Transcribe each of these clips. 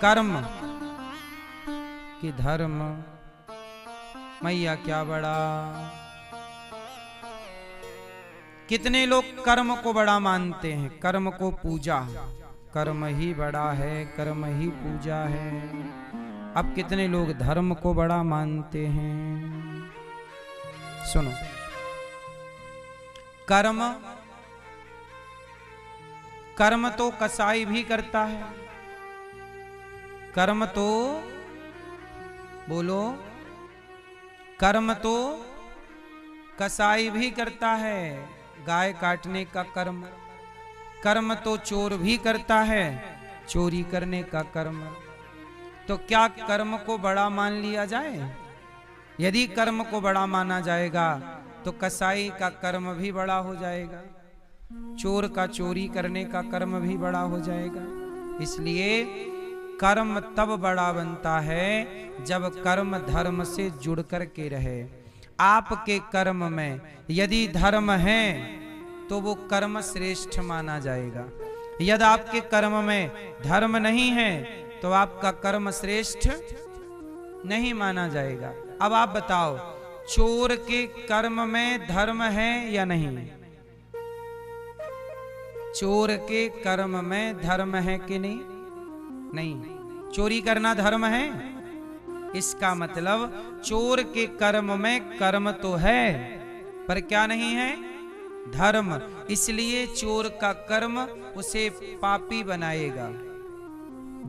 कर्म कि धर्म, मैया क्या बड़ा। कितने लोग कर्म को बड़ा मानते हैं, कर्म को पूजा, कर्म ही बड़ा है, कर्म ही पूजा है। अब कितने लोग धर्म को बड़ा मानते हैं। सुनो, कर्म, कर्म तो कसाई भी करता है। कर्म तो, बोलो, कर्म तो कसाई भी करता है, गाय काटने का कर्म। कर्म तो चोर भी करता है, चोरी करने का कर्म। तो क्या कर्म को बड़ा मान लिया जाए? यदि कर्म को बड़ा माना जाएगा तो कसाई का कर्म भी बड़ा हो जाएगा, चोर का चोरी करने का कर्म भी बड़ा हो जाएगा। इसलिए कर्म तब बड़ा बनता है जब कर्म धर्म से जुड़ कर के रहे। आपके कर्म में यदि धर्म है तो वो कर्म श्रेष्ठ माना जाएगा। यदि आपके कर्म में धर्म नहीं है तो आपका कर्म श्रेष्ठ नहीं माना जाएगा। अब आप बताओ, चोर के कर्म में धर्म है या नहीं? चोर के कर्म में धर्म है कि नहीं? नहीं। चोरी करना धर्म है? इसका मतलब चोर के कर्म में कर्म तो है पर क्या नहीं है? धर्म। इसलिए चोर का कर्म उसे पापी बनाएगा।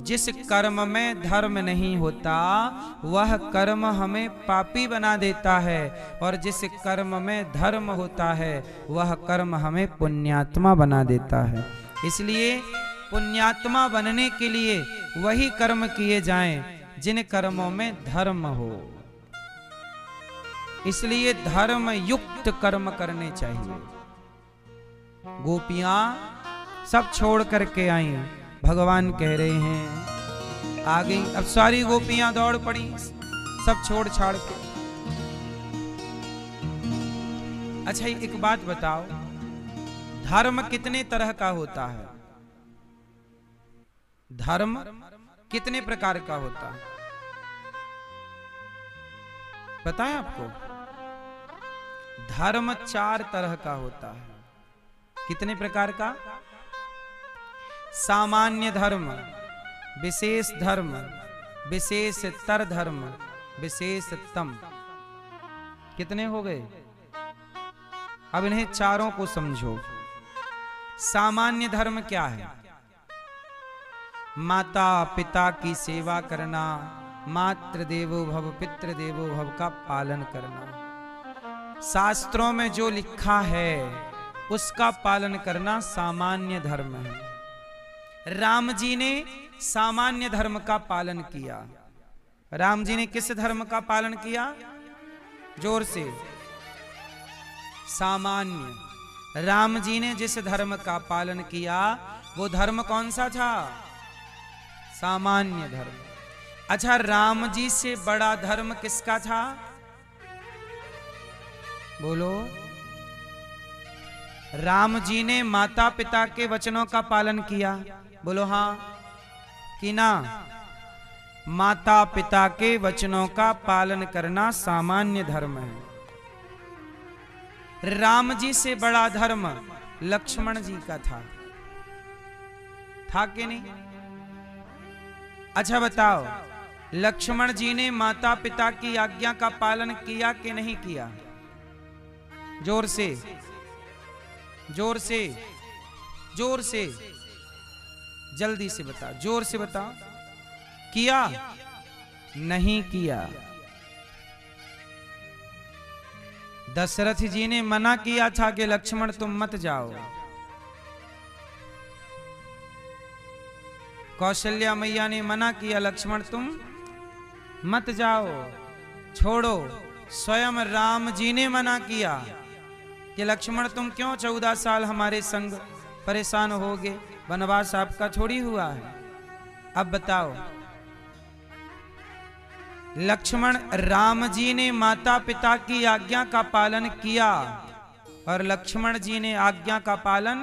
जिस कर्म में धर्म नहीं होता वह कर्म हमें पापी बना देता है, और जिस कर्म में धर्म होता है वह कर्म हमें पुण्यात्मा बना देता है। इसलिए पुण्यात्मा बनने के लिए वही कर्म किए जाएं जिन कर्मों में धर्म हो। इसलिए धर्म युक्त कर्म करने चाहिए। गोपियां सब छोड़ करके आई, भगवान कह रहे हैं आ गई। अब सारी गोपियां दौड़ पड़ी सब छोड़ छाड़ के। अच्छा एक बात बताओ, धर्म कितने तरह का होता है? धर्म कितने प्रकार का होता है पता है आपको? धर्म 4 तरह का होता है। कितने प्रकार का? सामान्य धर्म, विशेष धर्म, विशेषतर धर्म, विशेषतम। कितने हो गए? अब इन्हें चारों को समझो। सामान्य धर्म क्या है? माता पिता की सेवा करना, मातृ देवो भव पितृ देवो भव का पालन करना। शास्त्रों में जो लिखा है उसका पालन करना सामान्य धर्म है। राम जी ने सामान्य धर्म का पालन किया। राम जी ने किस धर्म का पालन किया? जोर से। सामान्य। राम जी ने जिस धर्म का पालन किया वो धर्म कौन सा था? सामान्य धर्म। अच्छा, राम जी से बड़ा धर्म किसका था? बोलो। राम जी ने माता पिता के वचनों का पालन किया। बोलो हाँ कि ना? माता पिता के वचनों का पालन करना सामान्य धर्म है। राम जी से बड़ा धर्म लक्ष्मण जी का था कि नहीं? अच्छा बताओ, लक्ष्मण जी ने माता पिता की आज्ञा का पालन किया कि नहीं किया? जोर से, जोर से, जोर से, जल्दी से बताओ, जोर से बताओ। किया? नहीं किया। दशरथ जी ने मना किया था कि लक्ष्मण तुम मत जाओ। कौशल्या मैया ने मना किया, लक्ष्मण तुम मत जाओ, छोड़ो। स्वयं राम जी ने मना किया कि लक्ष्मण तुम क्यों 14 साल हमारे संग परेशान होगे, वनवास आपका थोड़ी हुआ है। अब बताओ, लक्ष्मण, राम जी ने माता पिता की आज्ञा का पालन किया और लक्ष्मण जी ने आज्ञा का पालन,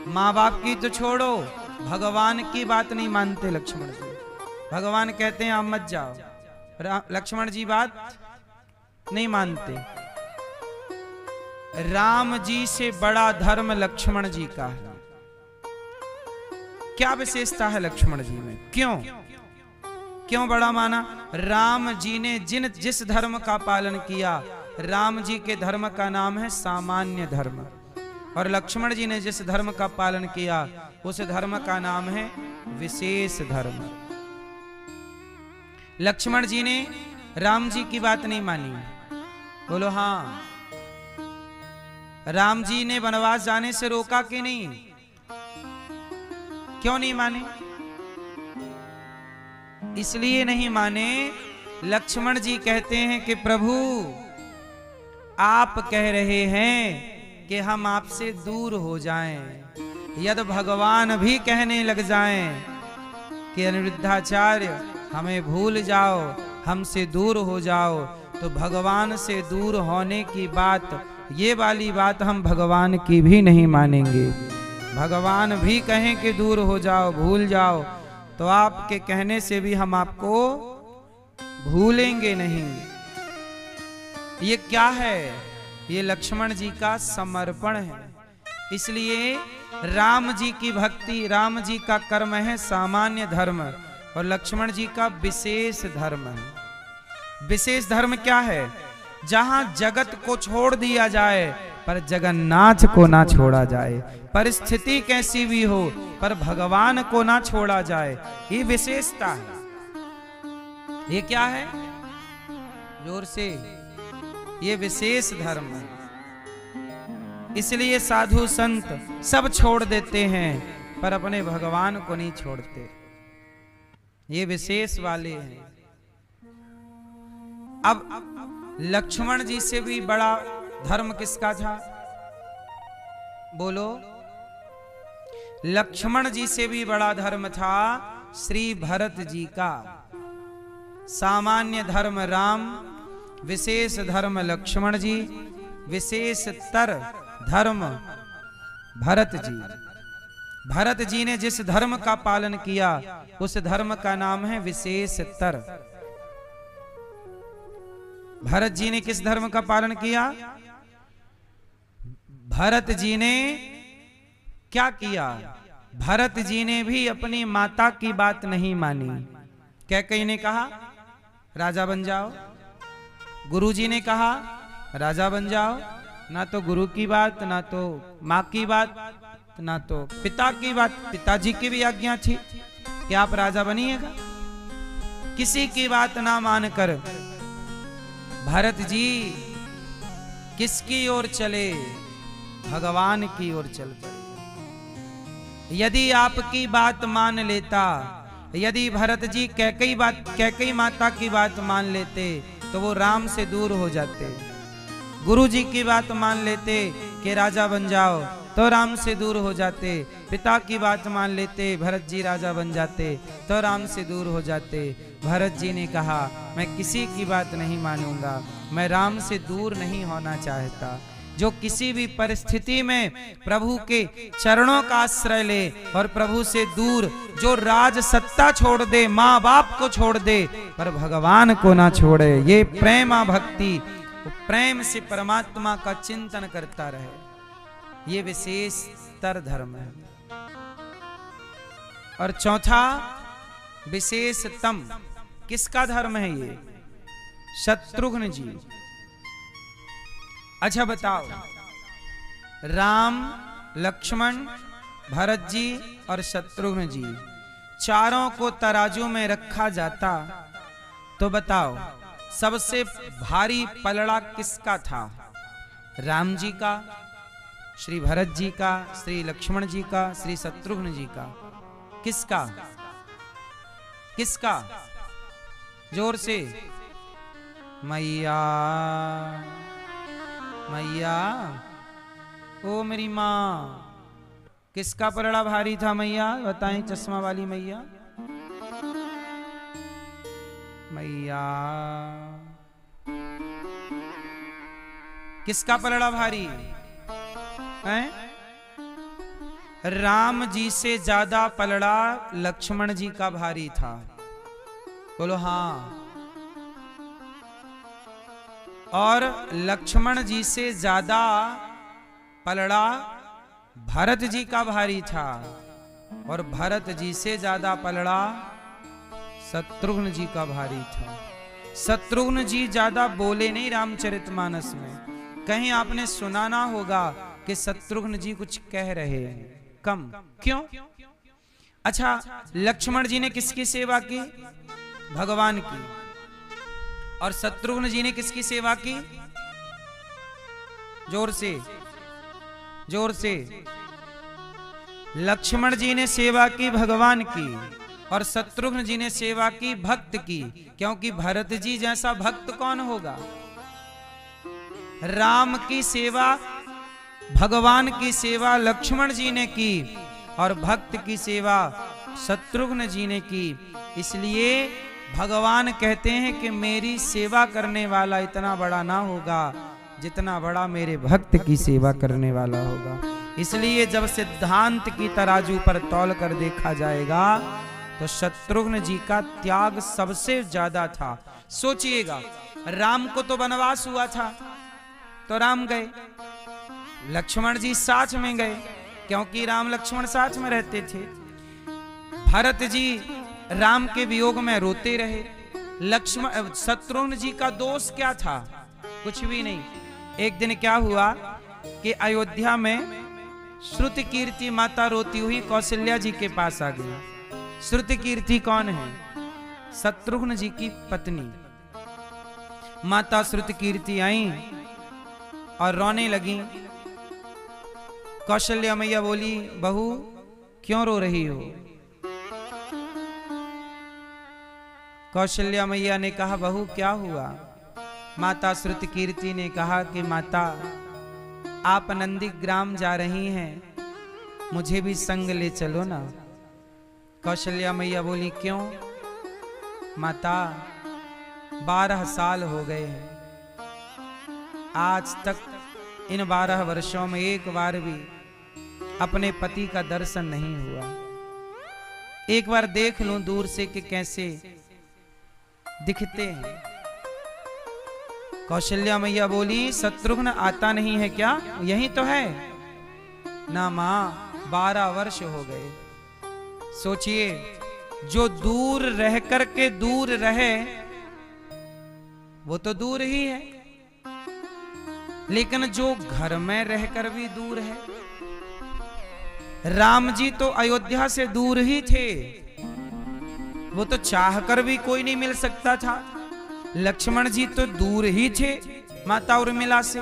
माँ बाप की तो छोड़ो, भगवान की बात नहीं मानते लक्ष्मण जी। भगवान कहते हैं आप मत जाओ, लक्ष्मण जी बात नहीं मानते। राम जी से बड़ा धर्म लक्ष्मण जी का है। क्या विशेषता है लक्ष्मण जी में? क्यों बड़ा माना? राम जी ने जिस धर्म का पालन किया, राम जी के धर्म का नाम है सामान्य धर्म, और लक्ष्मण जी ने जिस धर्म का पालन किया उस धर्म का नाम है विशेष धर्म। लक्ष्मण जी ने राम जी की बात नहीं मानी। बोलो हाँ। राम जी ने वनवास जाने से रोका कि नहीं? क्यों नहीं माने? इसलिए नहीं माने, लक्ष्मण जी कहते हैं कि प्रभु आप कह रहे हैं कि हम आपसे दूर हो जाएं। यदि भगवान भी कहने लग जाएं कि अनिरुद्धाचार्य हमें भूल जाओ, हमसे दूर हो जाओ, तो भगवान से दूर होने की बात, ये वाली बात हम भगवान की भी नहीं मानेंगे। भगवान भी कहें कि दूर हो जाओ, भूल जाओ, तो आपके कहने से भी हम आपको भूलेंगे नहीं। ये क्या है? ये लक्ष्मण जी का समर्पण है। इसलिए राम जी की भक्ति, राम जी का कर्म है सामान्य धर्म, और लक्ष्मण जी का विशेष धर्म है। विशेष धर्म क्या है? जहां जगत को छोड़ दिया जाए पर जगन्नाथ को ना छोड़ा जाए, परिस्थिति कैसी भी हो पर भगवान को ना छोड़ा जाए, ये विशेषता है। ये क्या है? जोर से, ये विशेष धर्म है। इसलिए साधु संत सब छोड़ देते हैं पर अपने भगवान को नहीं छोड़ते। ये विशेष वाले हैं। अब लक्ष्मण जी से भी बड़ा धर्म किसका था? बोलो। लक्ष्मण जी से भी बड़ा धर्म था श्री भरत जी का। सामान्य धर्म राम, विशेष धर्म लक्ष्मण जी, विशेषतर धर्म भरत जी। भरत जी ने जिस धर्म का पालन किया उस धर्म का नाम है विशेषतर। भरत जी ने किस धर्म का पालन किया? भरत जी ने क्या किया? भरत जी ने भी अपनी माता की बात नहीं मानी। कैकेयी ने कहा राजा बन जाओ, गुरु जी ने कहा राजा बन जाओ, ना तो गुरु की बात, ना तो माँ की बात, ना तो पिता की बात। पिताजी की भी आज्ञा थी कि आप राजा बनिएगा। किसी की बात ना मानकर भरत जी किसकी ओर चले? भगवान की ओर चल पड़े। यदि आपकी बात मान लेता, यदि भरत जी कैकेयी माता की बात मान लेते तो वो राम से दूर हो जाते। गुरु जी की बात मान लेते कि राजा बन जाओ तो राम से दूर हो जाते। पिता की बात मान लेते, भरत जी राजा बन जाते तो राम से दूर हो जाते। भरत जी ने कहा मैं किसी की बात नहीं मानूंगा, मैं राम से दूर नहीं होना चाहता। जो किसी भी परिस्थिति में प्रभु के चरणों का आश्रय ले और प्रभु से दूर, जो राज सत्ता छोड़ दे, माँ बाप को छोड़ दे, पर भगवान को ना छोड़े, ये प्रेमा भक्ति, प्रेम से परमात्मा का चिंतन करता रहे, ये विशेषतर धर्म है। और चौथा विशेषतम किसका धर्म है? ये शत्रुघ्न जी। अच्छा बताओ, राम, लक्ष्मण, भरत जी और शत्रुघ्न जी चारों को तराजू में रखा जाता तो बताओ सबसे भारी पलड़ा किसका था? राम जी का, श्री भरत जी का, श्री लक्ष्मण जी का, श्री शत्रुघ्न जी का? किसका? किसका? जोर से। मैया, मैया, ओ मेरी माँ, किसका पलड़ा भारी था मैया? बताएं, चश्मा वाली मैया। मैया, किसका पलड़ा भारी है? राम जी से ज्यादा पलड़ा लक्ष्मण जी का भारी था। बोलो हाँ। और लक्ष्मण जी से ज्यादा पलड़ा भरत जी का भारी था, और भरत जी से ज्यादा पलड़ा शत्रुघ्न जी का भारी था। शत्रुघ्न जी ज्यादा बोले नहीं रामचरितमानस में, कहीं आपने सुना ना होगा कि शत्रुघ्न जी कुछ कह रहे हैं, कम। क्यों? अच्छा, लक्ष्मण जी ने किसकी सेवा की? भगवान की। और शत्रुघ्न जी ने किसकी सेवा की? जोर से, जोर से। लक्ष्मण जी ने सेवा की भगवान की, और शत्रुघ्न जी ने सेवा की भक्त की। क्योंकि भरत जी जैसा भक्त कौन होगा? राम की सेवा, भगवान की सेवा लक्ष्मण जी ने की, और भक्त की सेवा शत्रुघ्न जी ने की। इसलिए भगवान कहते हैं कि मेरी सेवा करने वाला इतना बड़ा ना होगा जितना बड़ा मेरे भक्त की सेवा करने वाला होगा। इसलिए जब सिद्धांत की तराजू पर तौल कर देखा जाएगा तो शत्रुघ्न जी का त्याग सबसे ज्यादा था। सोचिएगा, राम को तो वनवास हुआ था तो राम गए, लक्ष्मण जी साथ में गए क्योंकि राम लक्ष्मण साथ में रहते थे। भरत जी राम के वियोग में रोते रहे। लक्ष्मण शत्रुघ्न जी का दोष क्या था? कुछ भी नहीं। एक दिन क्या हुआ कि अयोध्या में श्रुति कीर्ति माता रोती हुई कौशल्या जी के पास आ गई। श्रुति कीर्ति कौन है? शत्रुघ्न जी की पत्नी। माता श्रुति कीर्ति आई और रोने लगी। कौशल्या मैया बोली, बहू क्यों रो रही हो? कौशल्या मैया ने कहा, बहू क्या हुआ? माता श्रुति कीर्ति ने कहा कि माता, आप नंदीग्राम जा रही हैं, मुझे भी संग ले चलो ना। कौशल्या मैया बोली, क्यों? माता 12 साल हो गए हैं, आज तक इन 12 वर्षों में एक बार भी अपने पति का दर्शन नहीं हुआ। एक बार देख लूं दूर से कि कैसे दिखते हैं। कौशल्या मैया बोली, शत्रुघ्न आता नहीं है क्या? यही तो है ना माँ, 12 वर्ष हो गए। सोचिए, जो दूर रह कर के दूर रहे वो तो दूर ही है, लेकिन जो घर में रहकर भी दूर है। राम जी तो अयोध्या से दूर ही थे, वो तो चाहकर भी कोई नहीं मिल सकता था। लक्ष्मण जी तो दूर ही थे माता उर्मिला से।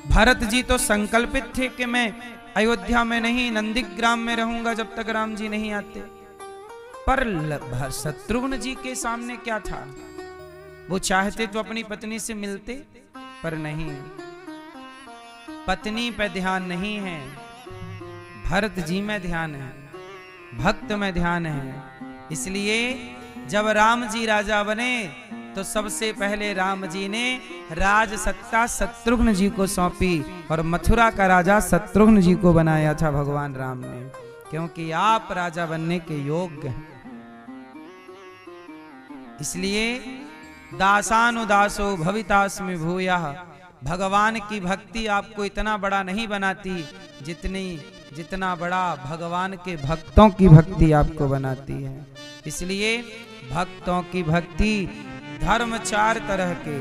भरत जी तो संकल्पित थे कि मैं अयोध्या में नहीं, नंदीग्राम में रहूंगा जब तक राम जी नहीं आते। पर शत्रुघ्न जी के सामने क्या था? वो चाहते तो अपनी पत्नी से मिलते, पर नहीं, पत्नी पे ध्यान नहीं है, भरत जी में ध्यान है, भक्त में ध्यान है। इसलिए जब राम जी राजा बने तो सबसे पहले राम जी ने राज सत्ता शत्रुघ्न जी को सौंपी, और मथुरा का राजा शत्रुघ्न जी को बनाया था भगवान राम ने, क्योंकि आप राजा बनने के योग्य हैं। इसलिए दासानुदासो भवितास्मि भूयः, भगवान की भक्ति आपको इतना बड़ा नहीं बनाती जितना बड़ा भगवान के भक्तों की भक्ति आपको बनाती है। इसलिए भक्तों की भक्ति, धर्म 4 तरह के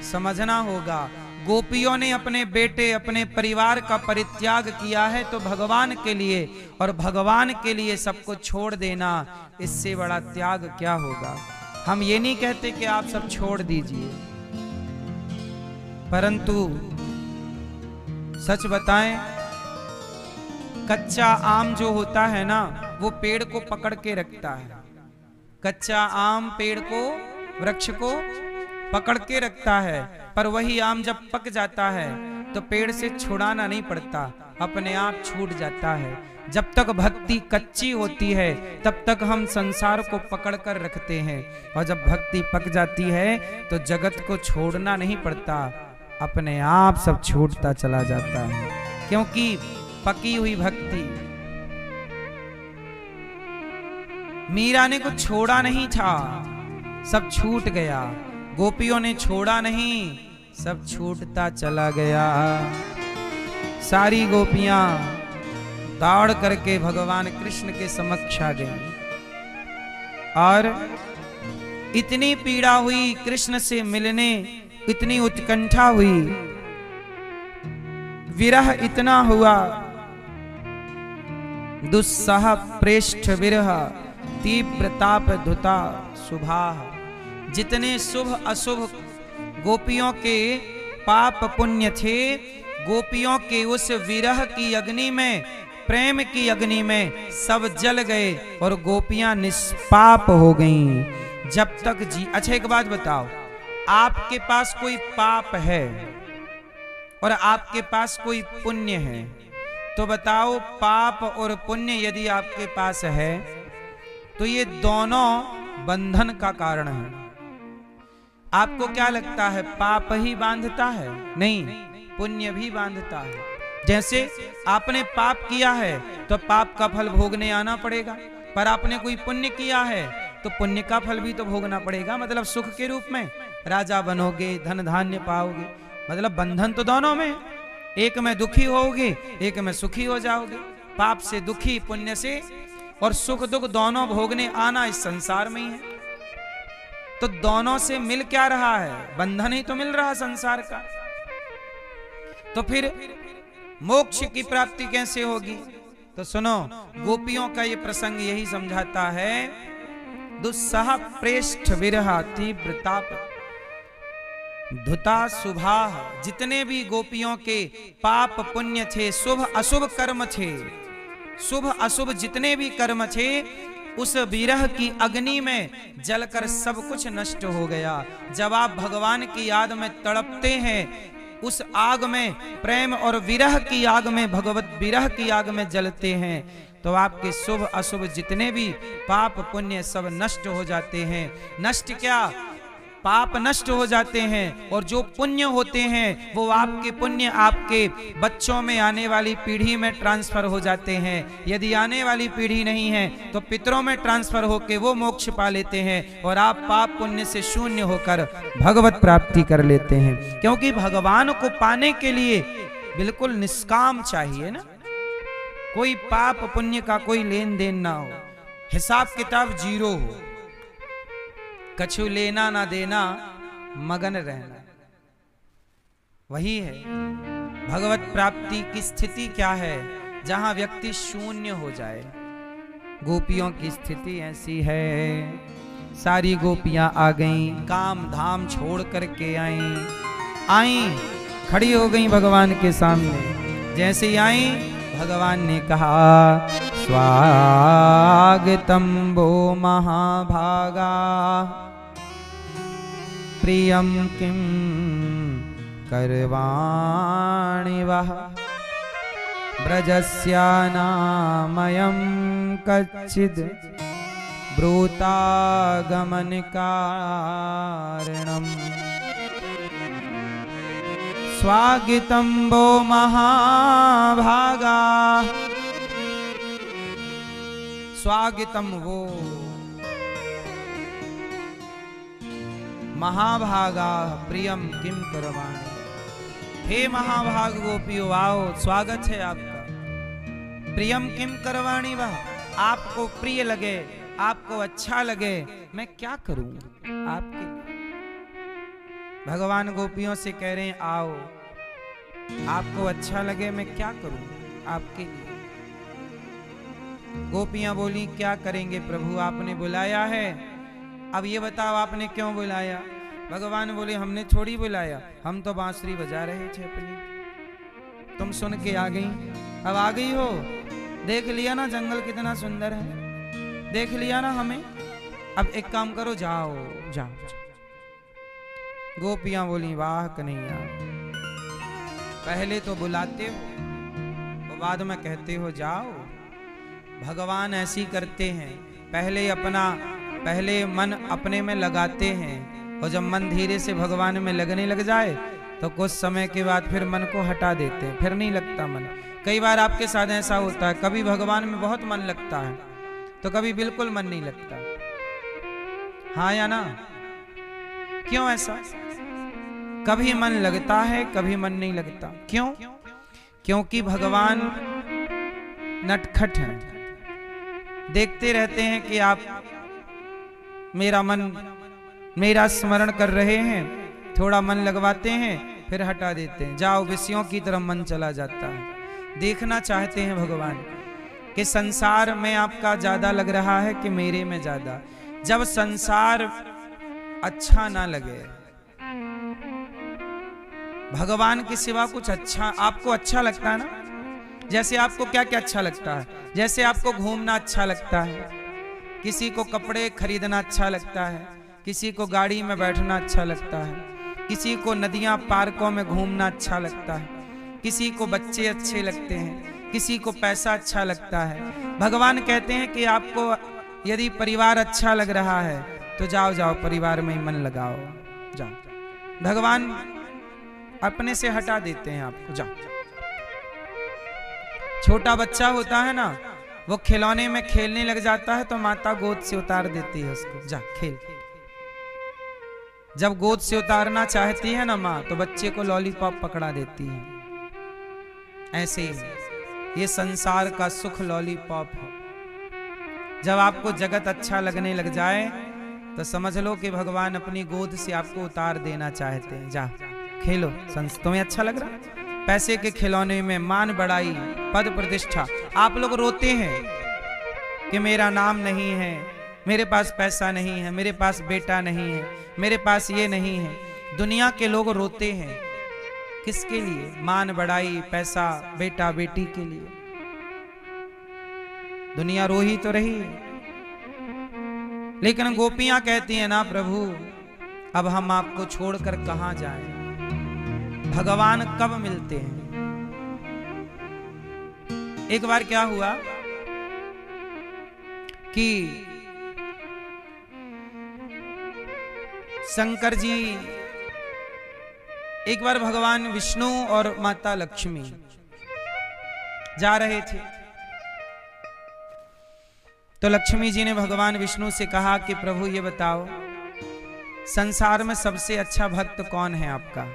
समझना होगा। गोपियों ने अपने बेटे, अपने परिवार का परित्याग किया है तो भगवान के लिए, और भगवान के लिए सबको छोड़ देना, इससे बड़ा त्याग क्या होगा? हम ये नहीं कहते कि आप सब छोड़ दीजिए, परंतु सच बताएं, कच्चा आम जो होता है ना, वो पेड़ को पकड़ के रखता है। कच्चा आम पेड़ को, वृक्ष को पकड़ के रखता है, पर वही आम जब पक जाता है तो पेड़ से छुड़ाना नहीं पड़ता, अपने आप छूट जाता है। जब तक भक्ति कच्ची होती है तब तक हम संसार को पकड़ कर रखते हैं, और जब भक्ति पक जाती है तो जगत को छोड़ना नहीं पड़ता, अपने आप सब छूटता चला जाता है। क्योंकि पकी हुई भक्ति। मीरा ने कुछ छोड़ा नहीं था, सब छूट गया। गोपियों ने छोड़ा नहीं, सब छूटता चला गया। सारी गोपियां दौड़ करके भगवान कृष्ण के समक्ष आ गई और इतनी पीड़ा हुई, कृष्ण से मिलने इतनी उत्कंठा हुई, विरह इतना हुआ। दुस्सह प्रेष्ठ विरह तीव्र ताप धुता शुभा। जितने शुभ अशुभ गोपियों के पाप पुण्य थे, गोपियों के उस विरह की अग्नि में, प्रेम की अग्नि में सब जल गए और गोपियां निष्पाप हो गईं। जब तक अच्छा एक बात बताओ, आपके पास कोई पाप है और आपके पास कोई पुण्य है, तो बताओ पाप और पुण्य यदि आपके पास है तो ये दोनों बंधन का कारण है। आपको क्या लगता है पाप ही बांधता है? नहीं, पुण्य भी बांधता है। जैसे आपने पाप किया है तो पाप का फल भोगने आना पड़ेगा, पर आपने कोई पुण्य किया है तो पुण्य का फल भी तो भोगना पड़ेगा। मतलब सुख के रूप में राजा बनोगे, धन धान्य पाओगे, मतलब बंधन तो दोनों में, एक में दुखी होगे, एक में सुखी हो जाओगे। पाप से दुखी, पुण्य से, और सुख दुख दोनों भोगने आना इस संसार में ही है। तो दोनों से मिल क्या रहा है? बंधन ही तो मिल रहा संसार का। तो फिर मोक्ष की प्राप्ति कैसे होगी? तो सुनो, गोपियों का ये प्रसंग यही समझाता है। दुस्सह प्रेष्ठ विरह तीव्र ताप धुता शुभा। जितने भी गोपियों के पाप पुण्य थे, शुभ अशुभ कर्म थे, शुभ अशुभ जितने भी कर्म थे, उस विरह की अग्नि में जलकर सब कुछ नष्ट हो गया। जब आप भगवान की याद में तड़पते हैं, उस आग में, प्रेम और विरह की आग में, भगवत विरह की आग में जलते हैं, तो आपके शुभ अशुभ जितने भी पाप पुण्य सब नष्ट हो जाते हैं। नष्ट क्या, पाप नष्ट हो जाते हैं, और जो पुण्य होते हैं वो आपके पुण्य आपके बच्चों में, आने वाली पीढ़ी में ट्रांसफर हो जाते हैं। यदि आने वाली पीढ़ी नहीं है तो पितरों में ट्रांसफर होकर वो मोक्ष पा लेते हैं, और आप पाप पुण्य से शून्य होकर भगवत प्राप्ति कर लेते हैं। क्योंकि भगवान को पाने के लिए बिल्कुल निष्काम चाहिए ना, कोई पाप पुण्य का कोई लेन देन ना हो, हिसाब किताब जीरो हो, कछु लेना ना देना, मगन रहना। वही है भगवत प्राप्ति की स्थिति। क्या है? जहां व्यक्ति शून्य हो जाए। गोपियों की स्थिति ऐसी है। सारी गोपियां आ गईं, काम धाम छोड़ करके आई, खड़ी हो गईं भगवान के सामने। जैसे ही आई, भगवान ने कहा, स्वागतम वो महाभागा, प्रियम किम करवाणि वः, ब्रजस्यानामयं कच्चिद् ब्रूतागमन कारणम्। स्वागतं वो महाभागा, स्वागतं वो महाभागा, प्रियम किम करवाणि। हे महाभाग गोपियों, आओ, स्वागत है आपका। प्रियम किम करवाणि वः, आपको प्रिय लगे, आपको अच्छा लगे, मैं क्या करूं आपके लिए। भगवान गोपियों से कह रहे हैं, आओ, आपको अच्छा लगे, मैं क्या करूं आपके लिए। गोपियां बोली, क्या करेंगे प्रभु, आपने बुलाया है, अब ये बताओ आपने क्यों बुलाया। भगवान बोले, हमने थोड़ी बुलाया, हम तो बांसुरी बजा रहे थे अपनी, तुम सुन के आ गई। अब आ गई हो, देख लिया ना जंगल कितना सुंदर है, देख लिया ना हमें, अब एक काम करो, जाओ जाओ। गोपियां बोली, वाह कन्हैया, पहले तो बुलाते हो, तो बाद में कहते हो जाओ। भगवान ऐसी करते हैं, पहले मन अपने में लगाते हैं, और जब मन धीरे से भगवान में लगने लग जाए तो कुछ समय के बाद फिर मन को हटा देते हैं, फिर नहीं लगता मन। कई बार आपके साथ ऐसा होता है, कभी भगवान में बहुत मन लगता है तो कभी बिल्कुल मन नहीं लगता। हाँ या ना? क्यों ऐसा? कभी मन लगता है, कभी मन नहीं लगता। क्यों? क्योंकि भगवान नटखट हैं, देखते रहते हैं कि आप मेरा स्मरण कर रहे हैं, थोड़ा मन लगवाते हैं फिर हटा देते हैं, जाओ विषयों की तरफ मन चला जाता है। देखना चाहते हैं भगवान कि संसार में आपका ज्यादा लग रहा है कि मेरे में ज्यादा। जब संसार अच्छा ना लगे, भगवान के सिवा कुछ अच्छा आपको अच्छा लगता है ना? जैसे आपको क्या क्या अच्छा लगता है? जैसे आपको घूमना अच्छा लगता है, किसी को कपड़े खरीदना अच्छा लगता है, किसी को गाड़ी में बैठना अच्छा लगता है, किसी को नदियां पार्कों में घूमना अच्छा लगता है, किसी को बच्चे अच्छे लगते हैं, किसी को पैसा अच्छा लगता है। भगवान कहते हैं कि आपको यदि परिवार अच्छा लग रहा है तो जाओ जाओ परिवार में ही मन लगाओ, जाओ। भगवान अपने से हटा देते हैं आपको, जाओ। छोटा बच्चा होता है ना, वो खिलौने में खेलने लग जाता है तो माता गोद से उतार देती है उसको, जा खेल। जब गोद से उतारना चाहती है ना माँ, तो बच्चे को लॉलीपॉप पकड़ा देती है। ऐसे ही ये संसार का सुख लॉलीपॉप है। जब आपको जगत अच्छा लगने लग जाए तो समझ लो कि भगवान अपनी गोद से आपको उतार देना चाहते हैं। जा खेलो, तुम्हें अच्छा लग रहा है? पैसे के खिलौने में मान बढ़ाई, पद प्रतिष्ठा। आप लोग रोते हैं कि मेरा नाम नहीं है, मेरे पास पैसा नहीं है, मेरे पास बेटा नहीं है, मेरे पास ये नहीं है। दुनिया के लोग रोते हैं किसके लिए? मान बढ़ाई, पैसा, बेटा बेटी के लिए। दुनिया रो ही तो रही है। लेकिन गोपियां कहती हैं ना प्रभु, अब हम आपको छोड़कर कहां जाएं? भगवान कब मिलते हैं? एक बार क्या हुआ कि शंकर जी, एक बार भगवान विष्णु और माता लक्ष्मी जा रहे थे, तो लक्ष्मी जी ने भगवान विष्णु से कहा कि प्रभु ये बताओ, संसार में सबसे अच्छा भक्त कौन है आपका?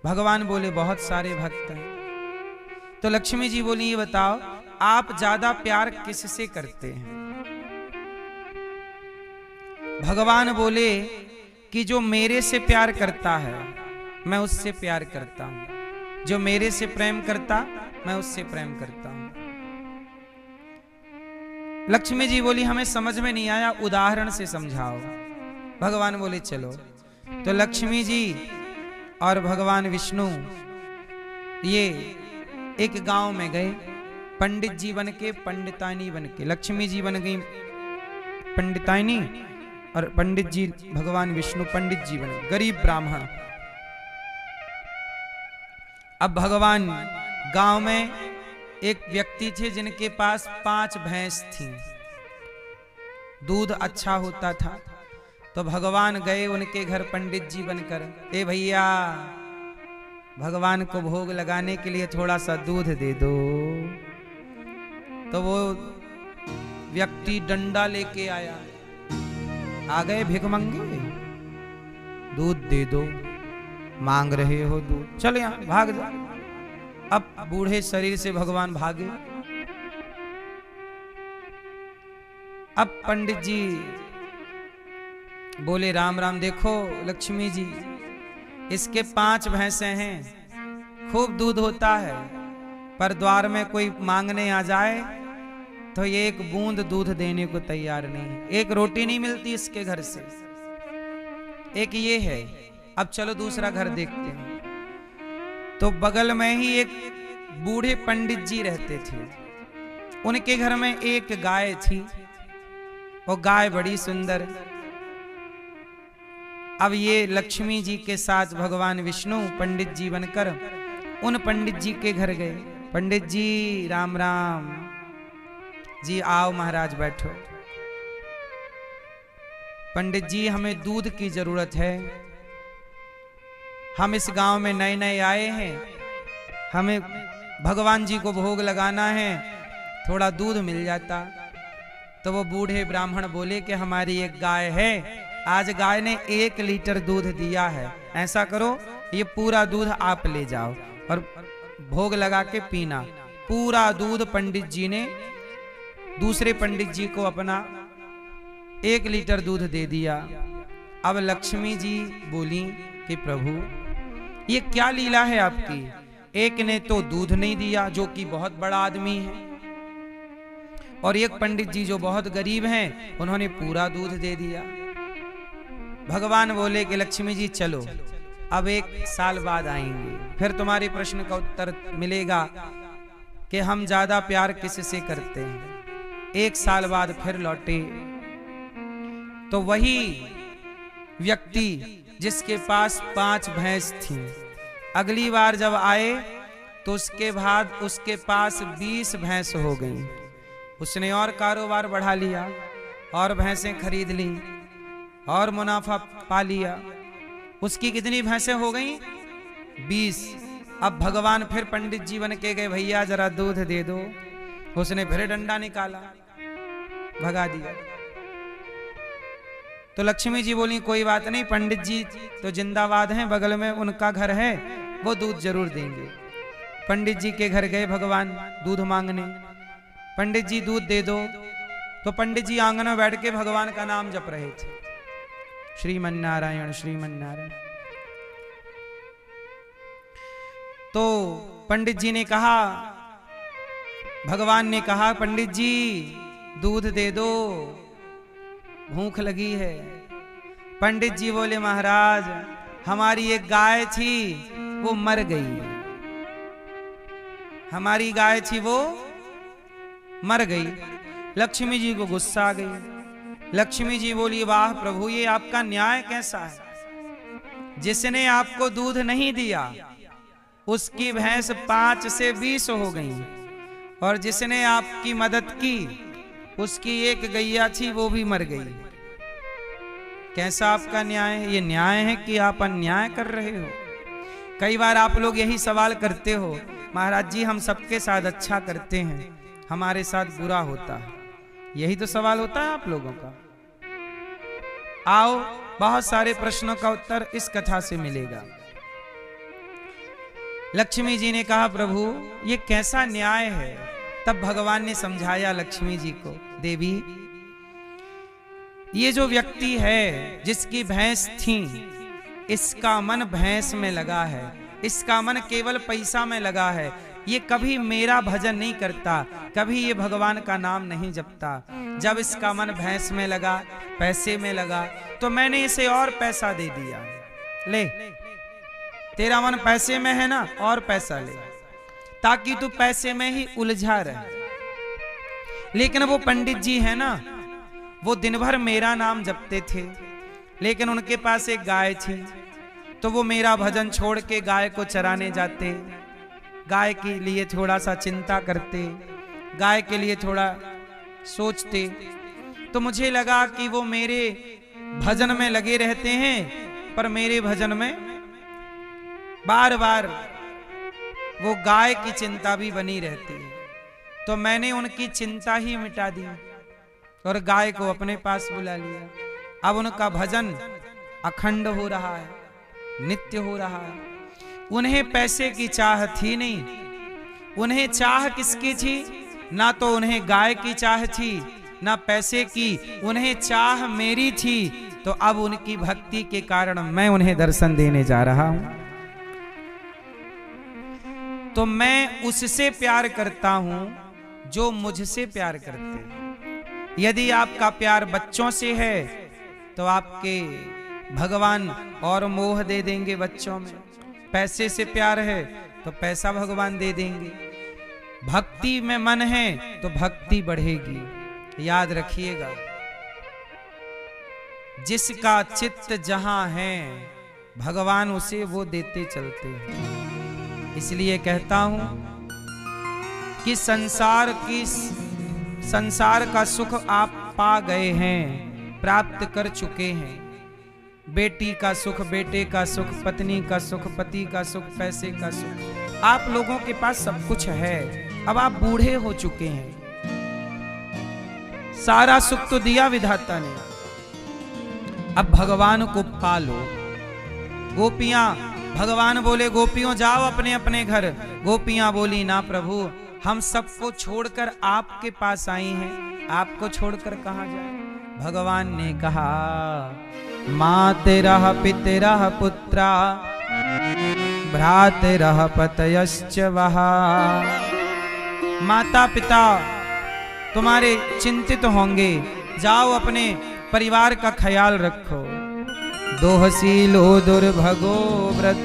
भगवान बोले बहुत सारे भक्त हैं। तो लक्ष्मी जी बोली ये बताओ, आप ज्यादा प्यार किससे करते हैं? भगवान बोले कि जो मेरे से प्यार करता है मैं उससे प्यार करता हूं, जो मेरे से प्रेम करता मैं उससे प्रेम करता हूं। लक्ष्मी जी बोली हमें समझ में नहीं आया, उदाहरण से समझाओ। भगवान बोले चलो। तो लक्ष्मी जी और भगवान विष्णु ये एक गांव में गए, पंडित जी बन के, पंडितानी बन के। लक्ष्मी जी बन गई पंडितानी और पंडित जी, भगवान विष्णु पंडित जी बने, गरीब ब्राह्मण। अब भगवान गांव में एक व्यक्ति थे जिनके पास 5 भैंस थी, दूध अच्छा होता था। तो भगवान गए उनके घर पंडित जी बनकर, ए भैया भगवान को भोग लगाने के लिए थोड़ा सा दूध दे दो। तो वो व्यक्ति डंडा लेके आया, आ गए भिखमंगे, दूध दे दो, मांग रहे हो दूध, चल यहां भाग जा। अब बूढ़े शरीर से भगवान भागे। अब पंडित जी बोले राम राम, देखो लक्ष्मी जी, इसके 5 भैंसे हैं, खूब दूध होता है, पर द्वार में कोई मांगने आ जाए तो ये एक बूंद दूध देने को तैयार नहीं, एक रोटी नहीं मिलती इसके घर से। एक ये है। अब चलो दूसरा घर देखते हैं। तो बगल में ही एक बूढ़े पंडित जी रहते थे, उनके घर में एक गाय थी, वो गाय बड़ी सुंदर। अब ये लक्ष्मी जी के साथ भगवान विष्णु पंडित जी बनकर उन पंडित जी के घर गए। पंडित जी राम राम जी, आओ महाराज बैठो। पंडित जी हमें दूध की जरूरत है, हम इस गांव में नए नए आए हैं, हमें भगवान जी को भोग लगाना है, थोड़ा दूध मिल जाता। तो वो बूढ़े ब्राह्मण बोले कि हमारी एक गाय है, आज गाय ने 1 लीटर दूध दिया है, ऐसा करो ये पूरा दूध आप ले जाओ और भोग लगा के पीना। पूरा दूध पंडित जी ने दूसरे पंडित जी को अपना 1 लीटर दूध दे दिया। अब लक्ष्मी जी बोली कि प्रभु ये क्या लीला है आपकी, एक ने तो दूध नहीं दिया जो कि बहुत बड़ा आदमी है, और एक पंडित जी जो बहुत गरीब हैं उन्होंने पूरा दूध दे दिया। भगवान बोले कि लक्ष्मी जी चलो, अब 1 साल बाद आएंगे, फिर तुम्हारे प्रश्न का उत्तर मिलेगा कि हम ज्यादा प्यार किससे करते हैं। 1 साल बाद फिर लौटे तो वही व्यक्ति जिसके पास 5 भैंस थी, अगली बार जब आए तो उसके बाद उसके पास 20 भैंस हो गई। उसने और कारोबार बढ़ा लिया और भैंसें खरीद ली और मुनाफा पा लिया। उसकी कितनी भैंसें हो गई? 20। अब भगवान फिर पंडित जी बन के गए, भैया जरा दूध दे दो। उसने फिर डंडा निकाला, भगा दिया। तो लक्ष्मी जी बोली कोई बात नहीं, पंडित जी तो जिंदाबाद हैं, बगल में उनका घर है, वो दूध जरूर देंगे। पंडित जी के घर गए भगवान दूध मांगने, पंडित जी दूध दे दो। तो पंडित जी आंगन में बैठ के भगवान का नाम जप रहे थे, श्रीमन्नारायण श्रीमन्नारायण। तो पंडित जी ने कहा, भगवान ने कहा पंडित जी दूध दे दो, भूख लगी है। पंडित जी बोले महाराज हमारी एक गाय थी वो मर गई, हमारी गाय थी वो मर गई। लक्ष्मी जी को गुस्सा आ गई। लक्ष्मी जी बोली वाह प्रभु ये आपका न्याय कैसा है, जिसने आपको दूध नहीं दिया उसकी भैंस 5 से 20 हो गई, और जिसने आपकी मदद की उसकी एक गैया थी वो भी मर गई। कैसा आपका न्याय है? ये न्याय है कि आप अन्याय कर रहे हो? कई बार आप लोग यही सवाल करते हो, महाराज जी हम सबके साथ अच्छा करते हैं, हमारे साथ बुरा होता है। यही तो सवाल होता है आप लोगों का। आओ बहुत सारे प्रश्नों का उत्तर इस कथा से मिलेगा। लक्ष्मी जी ने कहा प्रभु ये कैसा न्याय है? तब भगवान ने समझाया लक्ष्मी जी को, देवी ये जो व्यक्ति है जिसकी भैंस थी, इसका मन भैंस में लगा है, इसका मन केवल पैसा में लगा है, ये कभी मेरा भजन नहीं करता, कभी ये भगवान का नाम नहीं जपता। जब इसका मन भैंस में लगा, पैसे में लगा, तो मैंने इसे और पैसा दे दिया। ले तेरा मन पैसे में है ना, और पैसा ले, ताकि तू पैसे में ही उलझा रहे। लेकिन वो पंडित जी है ना, वो दिन भर मेरा नाम जपते थे, लेकिन उनके पास एक गाय थी, तो वो मेरा भजन छोड़ के गाय को चराने जाते, गाय के लिए थोड़ा सा चिंता करते, गाय के लिए थोड़ा सोचते। तो मुझे लगा कि वो मेरे भजन में लगे रहते हैं, पर मेरे भजन में बार बार वो गाय की चिंता भी बनी रहती है। तो मैंने उनकी चिंता ही मिटा दी और गाय को अपने पास बुला लिया। अब उनका भजन अखंड हो रहा है, नित्य हो रहा है। उन्हें पैसे की चाह थी नहीं, उन्हें चाह किसकी थी? ना तो उन्हें गाय की चाह थी, ना पैसे की, उन्हें चाह मेरी थी। तो अब उनकी भक्ति के कारण मैं उन्हें दर्शन देने जा रहा हूं। तो मैं उससे प्यार करता हूं जो मुझसे प्यार करते हैं। यदि आपका प्यार बच्चों से है तो आपके भगवान और मोह दे देंगे बच्चों में। पैसे से प्यार है तो पैसा भगवान दे देंगे। भक्ति में मन है तो भक्ति बढ़ेगी। याद रखिएगा, जिसका चित्त जहां है भगवान उसे वो देते चलते हैं। इसलिए कहता हूं कि संसार का सुख आप पा गए हैं, प्राप्त कर चुके हैं। बेटी का सुख, बेटे का सुख, पत्नी का सुख, पति का सुख, पैसे का सुख, आप लोगों के पास सब कुछ है। अब आप बूढ़े हो चुके हैं, सारा सुख तो दिया विधाता ने, अब भगवान को पालो। गोपियां, भगवान बोले गोपियों जाओ अपने अपने घर। गोपियां बोली ना प्रभु, हम सबको छोड़कर आपके पास आई हैं, आपको छोड़कर कहां जाए। भगवान ने कहा मातेरः पितरः पुत्रा भ्रातरः पतयश्च वः। माता पिता तुम्हारे चिंतित होंगे, जाओ अपने परिवार का ख्याल रखो। दोहसीलो दुर्भगो व्रत